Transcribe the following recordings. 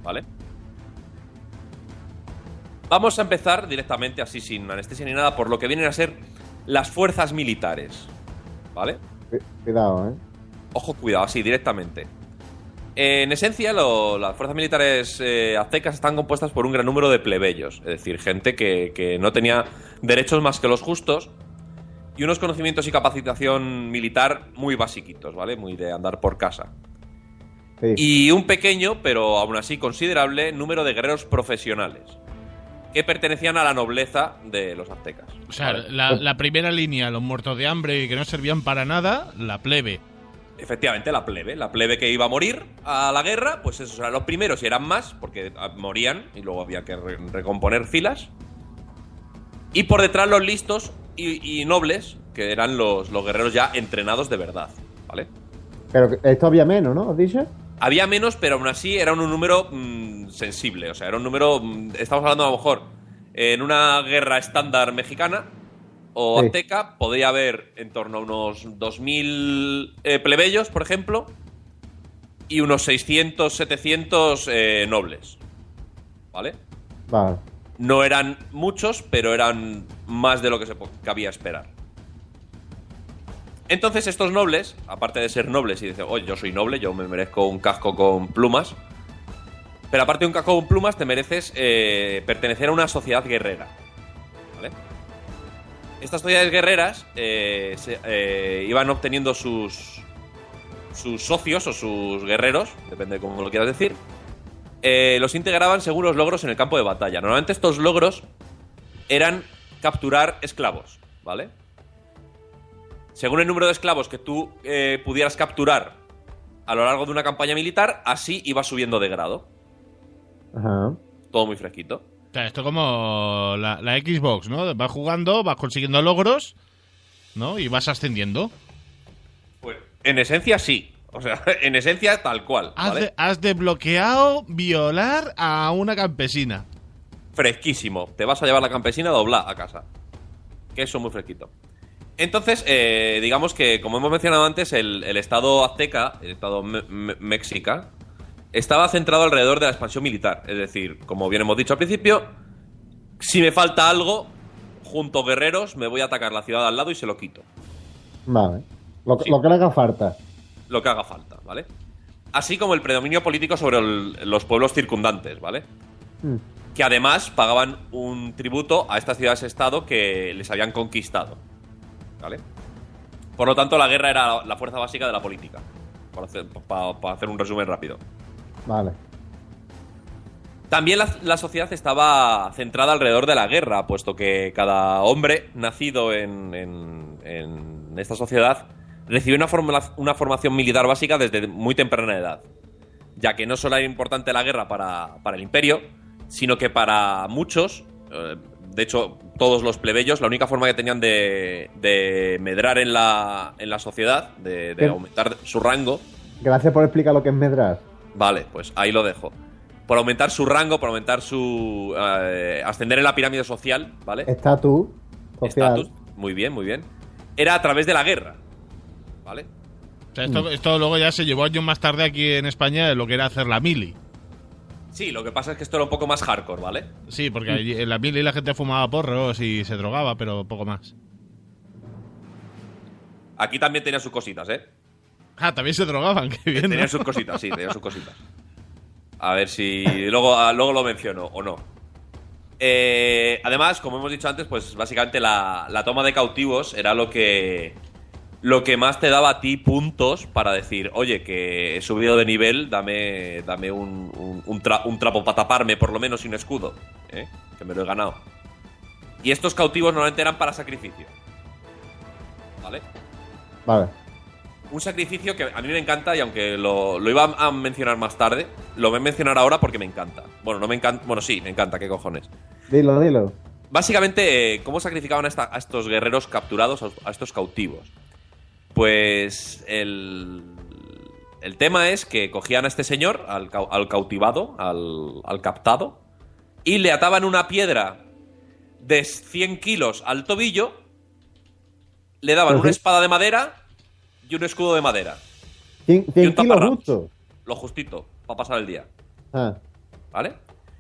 ¿vale? Vamos a empezar directamente, así sin anestesia ni nada, por lo que vienen a ser las fuerzas militares, ¿vale? Cuidado, ¿eh? Ojo, cuidado, así directamente. En esencia, las fuerzas militares aztecas están compuestas por un gran número de plebeyos, es decir, gente que no tenía derechos más que los justos y unos conocimientos y capacitación militar muy basiquitos, ¿vale? Muy de andar por casa. Sí. Y un pequeño, pero aún así considerable, número de guerreros profesionales que pertenecían a la nobleza de los aztecas. O sea, ¿vale? la primera línea, los muertos de hambre y que no servían para nada, la plebe. Efectivamente, la plebe que iba a morir a la guerra, pues esos eran los primeros y eran más, porque morían y luego había que recomponer filas. Y por detrás los listos y nobles, que eran los guerreros ya entrenados de verdad, ¿vale? Pero esto había menos, ¿no? ¿Has dicho? Había menos, pero aún así era un número sensible. O sea, era un número. Estamos hablando a lo mejor en una guerra estándar mexicana o Sí. azteca, podría haber en torno a unos 2.000 plebeyos, por ejemplo, y unos 600, 700 nobles. ¿Vale? Vale. No eran muchos, pero eran más de lo que se cabía esperar. Entonces estos nobles, aparte de ser nobles y decir, oye, yo soy noble, yo me merezco un casco con plumas, pero aparte de un casco con plumas te mereces pertenecer a una sociedad guerrera, ¿vale? Estas sociedades guerreras iban obteniendo sus socios o sus guerreros, depende de cómo lo quieras decir, los integraban según los logros en el campo de batalla. Normalmente estos logros eran capturar esclavos, ¿vale? Según el número de esclavos que tú pudieras capturar a lo largo de una campaña militar, así ibas subiendo de grado. Ajá. Todo muy fresquito. O sea, esto como la Xbox, ¿no? Vas jugando, vas consiguiendo logros, ¿no? Y vas ascendiendo. Pues en esencia sí. O sea, en esencia tal cual, ¿vale? Has desbloqueado violar a una campesina. Fresquísimo. Te vas a llevar la campesina doblada a casa. Que eso muy fresquito. Entonces, digamos que, como hemos mencionado antes, el estado azteca, el estado mexica, estaba centrado alrededor de la expansión militar. Es decir, como bien hemos dicho al principio, si me falta algo, junto guerreros, me voy a atacar la ciudad al lado y se lo quito. Vale. Lo Sí. que le haga falta. Lo que haga falta, ¿vale? Así como el predominio político sobre los pueblos circundantes, ¿vale? Mm. Que además pagaban un tributo a estas ciudades-estado que les habían conquistado, ¿vale? Por lo tanto, la guerra era la fuerza básica de la política, para hacer un resumen rápido. Vale. También la sociedad estaba centrada alrededor de la guerra, puesto que cada hombre nacido en esta sociedad recibió una formación militar básica desde muy temprana edad, ya que no solo era importante la guerra para el imperio, sino que para muchos, de hecho todos los plebeyos, la única forma que tenían de medrar en la sociedad, de aumentar su rango. Gracias por explicar lo que es medrar. Vale, pues ahí lo dejo. Por aumentar su rango, por aumentar su ascender en la pirámide social, ¿vale? Estatus social. Estatus, muy bien, muy bien. Era a través de la guerra, ¿vale? O sea, esto luego ya se llevó años más tarde aquí en España lo que era hacer la mili. Sí, lo que pasa es que esto era un poco más hardcore, ¿vale? Sí, porque allí en la mili la gente fumaba porros y se drogaba, pero poco más. Aquí también tenía sus cositas, ¿eh? Ah, también se drogaban, qué bien, Tenía ¿no? sus cositas, sí, tenía sus cositas. A ver si luego lo menciono o no. Además, como hemos dicho antes, pues básicamente la toma de cautivos era lo que más te daba a ti puntos para decir, oye, que he subido de nivel, dame un trapo para taparme, por lo menos, sin escudo, ¿eh? Que me lo he ganado. Y estos cautivos normalmente eran para sacrificio, ¿vale? Vale. Un sacrificio que a mí me encanta y aunque lo iba a mencionar más tarde, lo voy a mencionar ahora porque me encanta. Bueno, no me encanta. Bueno, sí, me encanta, qué cojones. Dilo. Básicamente, ¿cómo sacrificaban a estos guerreros capturados, a estos cautivos? Pues el tema es que cogían a este señor, al cautivado, al captado, y le ataban una piedra de 100 kilos al tobillo, le daban una espada de madera y un escudo de madera. 100 y un kilos taparrabos. justo. Lo justito, para pasar el día. Ah. ¿vale?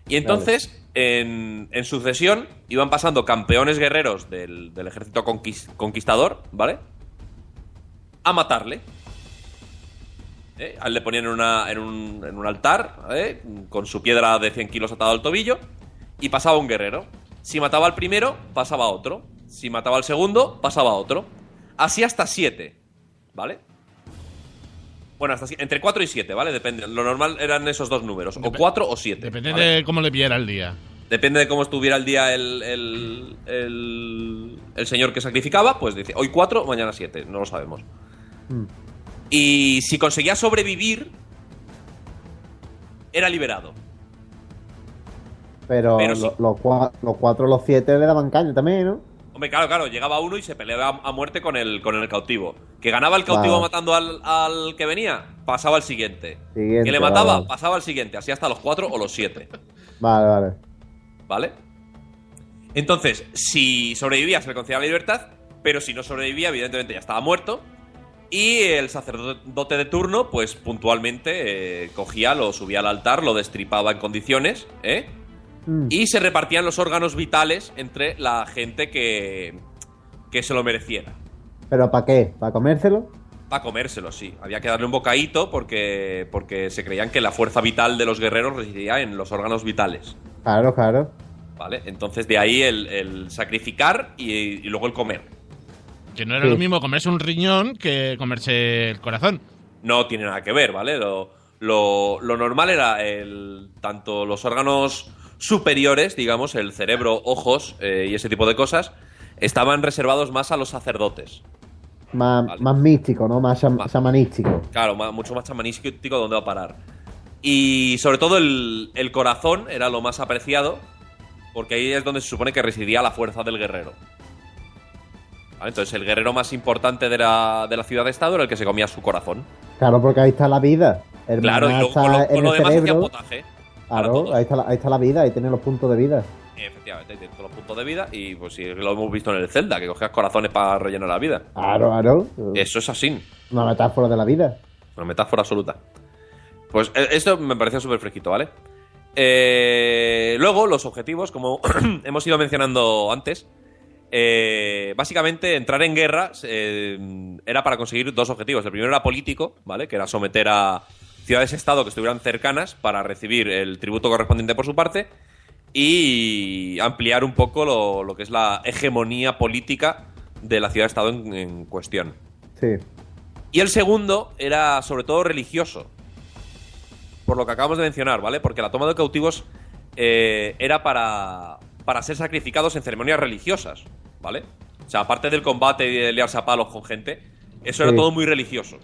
Y entonces, en sucesión, iban pasando campeones guerreros del ejército conquistador, ¿vale? A matarle. A él le ponían en un altar, ¿vale? Con su piedra de 100 kilos atado al tobillo, y pasaba un guerrero. Si mataba al primero, pasaba a otro. Si mataba al segundo, pasaba a otro. Así hasta 7, ¿vale? Bueno, entre 4 y 7, ¿vale? Depende. Lo normal eran esos dos números, o 4 o 7. Depende, ¿vale? de cómo le pillara el día. Depende de cómo estuviera el día el señor que sacrificaba, pues dice, hoy 4, mañana 7, no lo sabemos. Y si conseguía sobrevivir, era liberado. Pero sí. los 4 o los 7 le daban caña también, ¿no? Hombre, claro, llegaba uno y se peleaba a muerte con el cautivo. Que ganaba el cautivo matando al que venía, pasaba al siguiente. Que le mataba, vale. pasaba al siguiente. Así hasta los 4 o los 7. Vale. ¿Vale? Entonces, si sobrevivía se le concedía la libertad, pero si no sobrevivía, evidentemente ya estaba muerto. Y el sacerdote de turno, pues puntualmente cogía, lo subía al altar, lo destripaba en condiciones, y se repartían los órganos vitales entre la gente que se lo mereciera. ¿Pero para qué? ¿Para comérselo? Para comérselo, sí. Había que darle un bocadito porque se creían que la fuerza vital de los guerreros residía en los órganos vitales. Claro. ¿Vale? Entonces de ahí el sacrificar y luego el comer. Que no era lo mismo comerse un riñón que comerse el corazón. No tiene nada que ver, ¿vale? Lo normal era tanto los órganos superiores, digamos, el cerebro, ojos y ese tipo de cosas, estaban reservados más a los sacerdotes. Más místico, ¿no? Más chamanístico. Claro, mucho más chamanístico donde va a parar. Y sobre todo el corazón era lo más apreciado, porque ahí es donde se supone que residía la fuerza del guerrero. ¿Vale? Entonces el guerrero más importante de la ciudad-estado era el que se comía su corazón. Claro, porque ahí está la vida. Claro, y luego con lo demás hacía potaje. Claro, ahí está la vida, ahí tiene los puntos de vida. Efectivamente, ahí tiene todos los puntos de vida. Y pues sí, lo hemos visto en el Zelda, que cogías corazones para rellenar la vida. Claro. Eso es así. Una metáfora de la vida. Una metáfora absoluta. Pues esto me pareció súper fresquito, ¿vale? Luego, los objetivos, como hemos ido mencionando antes, básicamente entrar en guerra era para conseguir dos objetivos. El primero era político, ¿vale? Que era someter a ciudades-estado que estuvieran cercanas para recibir el tributo correspondiente por su parte y ampliar un poco lo que es la hegemonía política de la ciudad-estado en cuestión. Sí. Y el segundo era sobre todo religioso, por lo que acabamos de mencionar, ¿vale? Porque la toma de cautivos era para ser sacrificados en ceremonias religiosas, ¿vale? O sea, aparte del combate y de liarse a palos con gente, eso era todo muy religioso.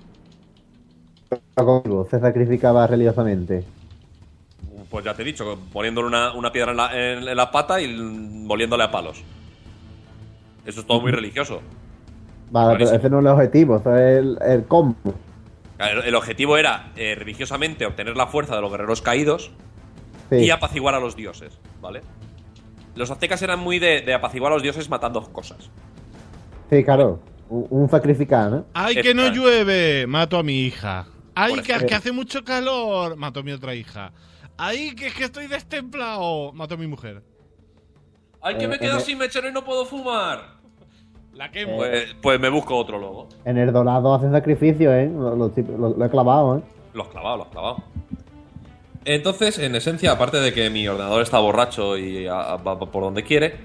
Se sacrificaba religiosamente. Pues ya te he dicho, poniéndole una piedra en la pata y moliéndole a palos. Eso es todo muy religioso. Vale, pero ese no es el objetivo, eso es el combo. El objetivo era, religiosamente, obtener la fuerza de los guerreros caídos y apaciguar a los dioses, ¿vale? Los aztecas eran muy de apaciguar a los dioses matando cosas. Sí, claro. Un sacrificar, ¿no? ¡Ay, que no llueve! Mato a mi hija. ¡Ay, que hace mucho calor! Mato a mi otra hija. ¡Ay, que estoy destemplado! Mato a mi mujer. ¡Ay, que me quedo sin mechero y no puedo fumar! La que pues me busco otro luego. En el Dorado hacen sacrificio, ¿eh? Lo he clavado, ¿eh? Lo has clavado. Entonces, en esencia, aparte de que mi ordenador está borracho y va por donde quiere,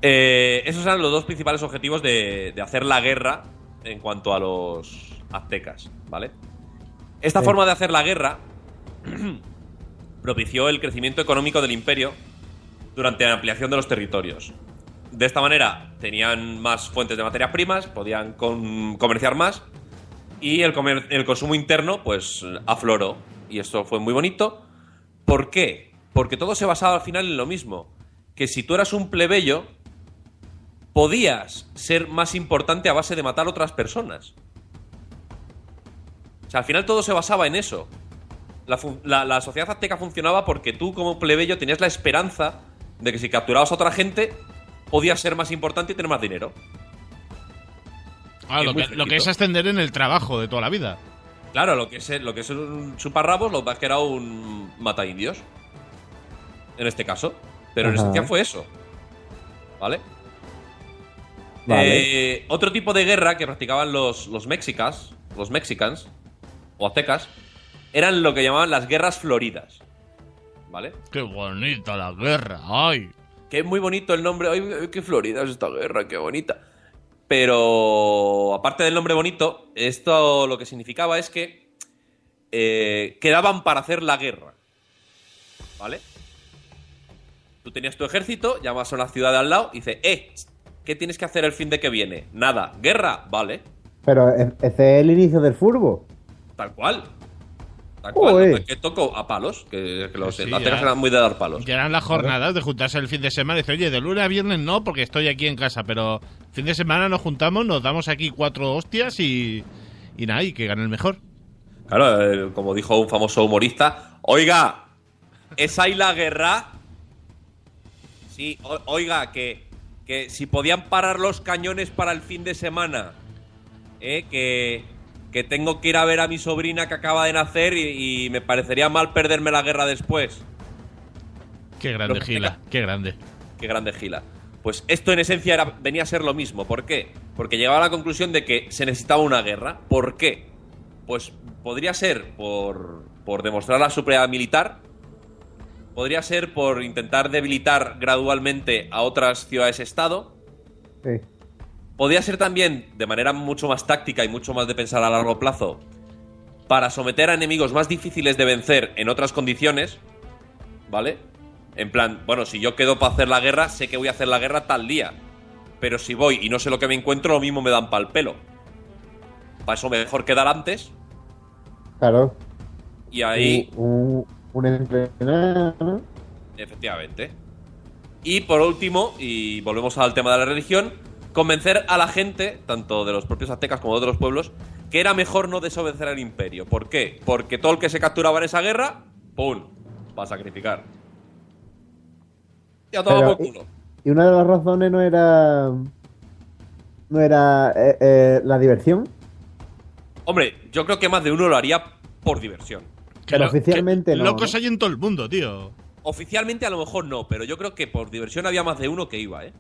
esos eran los dos principales objetivos de hacer la guerra en cuanto a los aztecas, ¿vale? Esta forma de hacer la guerra propició el crecimiento económico del imperio durante la ampliación de los territorios. De esta manera tenían más fuentes de materias primas, podían comerciar más y el consumo interno pues afloró. Y esto fue muy bonito. ¿Por qué? Porque todo se basaba al final en lo mismo. Que si tú eras un plebeyo, podías ser más importante a base de matar a otras personas. O sea, al final todo se basaba en eso. La sociedad azteca funcionaba porque tú como plebeyo tenías la esperanza de que si capturabas a otra gente podías ser más importante y tener más dinero. Lo que es ascender en el trabajo de toda la vida. Claro, lo que es un chuparrabos, lo que pasa es que era un mata indios. en este caso. Pero en Ajá. esencia fue eso. ¿Vale? Vale. Otro tipo de guerra que practicaban los mexicans, o aztecas, eran lo que llamaban las guerras floridas. ¿Vale? Qué bonita la guerra, ay. Que es muy bonito el nombre. Ay, qué florida es esta guerra, qué bonita. Pero aparte del nombre bonito, esto lo que significaba es que quedaban para hacer la guerra. ¿Vale? Tú tenías tu ejército, llamas a una ciudad de al lado y dices, ¿qué tienes que hacer el fin de que viene? Nada, guerra, vale. Pero ese es el inicio del furbo. Tal cual. Tal cual. Uy. No es que toco a palos, que los Sí, aztecas ya. eran muy de dar palos. Ya eran las jornadas de juntarse el fin de semana. Dice, oye, de lunes a viernes no, porque estoy aquí en casa, pero fin de semana nos juntamos, nos damos aquí 4 hostias y nada, y que gane el mejor. Claro, como dijo un famoso humorista, oiga, ¿es ahí la guerra? Sí, oiga, que si podían parar los cañones para el fin de semana, que tengo que ir a ver a mi sobrina que acaba de nacer y me parecería mal perderme la guerra después. Qué grande, Lo- Gila, qué grande. Qué grande Gila. Pues esto en esencia venía a ser lo mismo. ¿Por qué? Porque llegaba a la conclusión de que se necesitaba una guerra. ¿Por qué? Pues podría ser por demostrar la superioridad militar. Podría ser por intentar debilitar gradualmente a otras ciudades-estado. Sí. Podría ser también, de manera mucho más táctica y mucho más de pensar a largo plazo, para someter a enemigos más difíciles de vencer en otras condiciones. ¿Vale? En plan, bueno, si yo quedo para hacer la guerra, sé que voy a hacer la guerra tal día. Pero si voy y no sé lo que me encuentro, lo mismo me dan pa'l pelo. Para eso mejor quedar antes. Claro. Y ahí, Un entrenador, ¿no? efectivamente. Y por último, y volvemos al tema de la religión, convencer a la gente, tanto de los propios aztecas como de otros pueblos, que era mejor no desobedecer al imperio. ¿Por qué? Porque todo el que se capturaba en esa guerra, ¡pum!, va a sacrificar. Y a tomar Pero, por culo. y una de las razones no era. No era la diversión. Hombre, yo creo que más de uno lo haría por diversión. Pero oficialmente no, Locos ¿no? hay en todo el mundo, tío. Oficialmente a lo mejor no, pero yo creo que por diversión había más de uno que iba, ¿eh?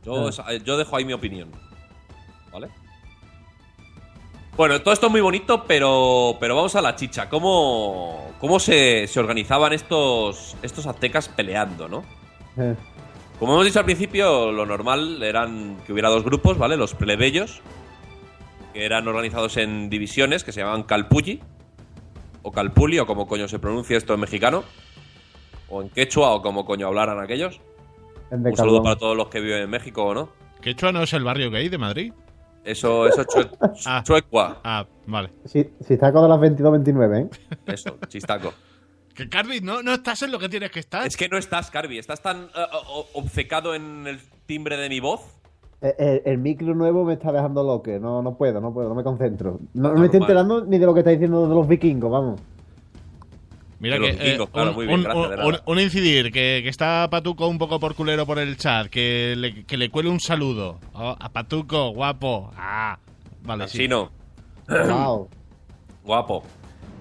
Yo dejo ahí mi opinión. ¿Vale? Bueno, todo esto es muy bonito, pero vamos a la chicha. ¿Cómo se organizaban estos aztecas peleando, no? Eh, Como hemos dicho al principio, lo normal eran que hubiera dos grupos, ¿vale? Los plebeyos, que eran organizados en divisiones, que se llamaban calpulli, o calpuli, o como coño se pronuncia esto en mexicano, o en quechua, o como coño hablaran aquellos. el de Un saludo carbón. para todos los que viven en México, ¿o no? Quechua no es el barrio gay de Madrid. Eso Ah. chuecua. Ah, vale. Si está con las 22-29, ¿eh? Eso, chistaco. Que Carly, no estás en lo que tienes que estar. Es que no estás, Carby. Estás tan obcecado en el timbre de mi voz. El micro nuevo me está dejando loco. No puedo, no me concentro. No Normal. me estoy enterando ni de lo que está diciendo de los vikingos, vamos. Mira de que los vikingos, claro, muy bien, gracias, de nada. un incidir, que está Patuco un poco por culero por el chat, que le cuele un saludo. Oh, a Patuco, guapo. Ah, vale, sí. Chino, Wow. guapo.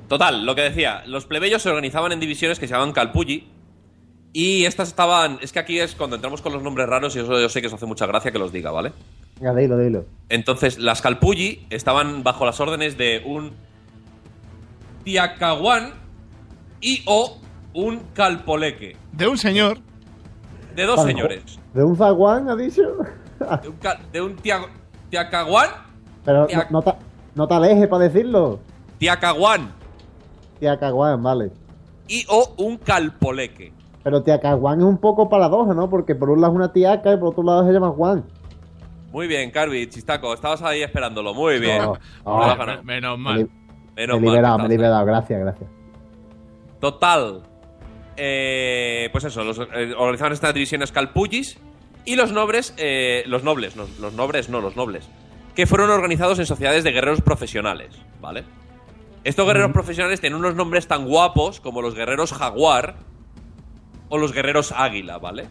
Total, lo que decía, los plebeyos se organizaban en divisiones que se llamaban calpulli. Y estas estaban. Es que aquí es cuando entramos con los nombres raros, y eso yo sé que os hace mucha gracia que los diga, ¿vale? Venga, dilo. Entonces, las calpulli estaban bajo las órdenes de un tiacahuán y o un calpoleque. De un señor. De dos Juanjo. señores. ¿De un zaguán ha dicho? De un tiacahuán. Pero Tía- no te alejes para decirlo. Tiacahuán Tía Caguán, vale. y o un calpoleque. Pero tía Caguán es un poco paradoja, ¿no? Porque por un lado es una tiaca y por otro lado se llama Juan. Muy bien, Carby, chistaco, estabas ahí esperándolo. Muy bien. Oh, No lo has oh. ganado. Menos Me, mal. li- Menos me he mal, liberado, que me he estás liberado. Gracias. Total. Pues eso, organizaban estas divisiones calpullis y los nobles, los nobles, que fueron organizados en sociedades de guerreros profesionales, ¿vale? Estos guerreros profesionales tienen unos nombres tan guapos como los guerreros jaguar o los guerreros águila, ¿vale?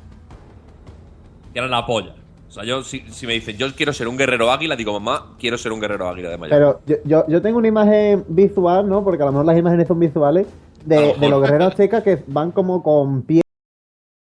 Que eran la polla. O sea, yo si me dicen, yo quiero ser un guerrero águila, digo, mamá, quiero ser un guerrero águila de Mallorca. Pero yo tengo una imagen visual, ¿no? Porque a lo mejor las imágenes son visuales A lo de mejor. los guerreros aztecas que van como con pie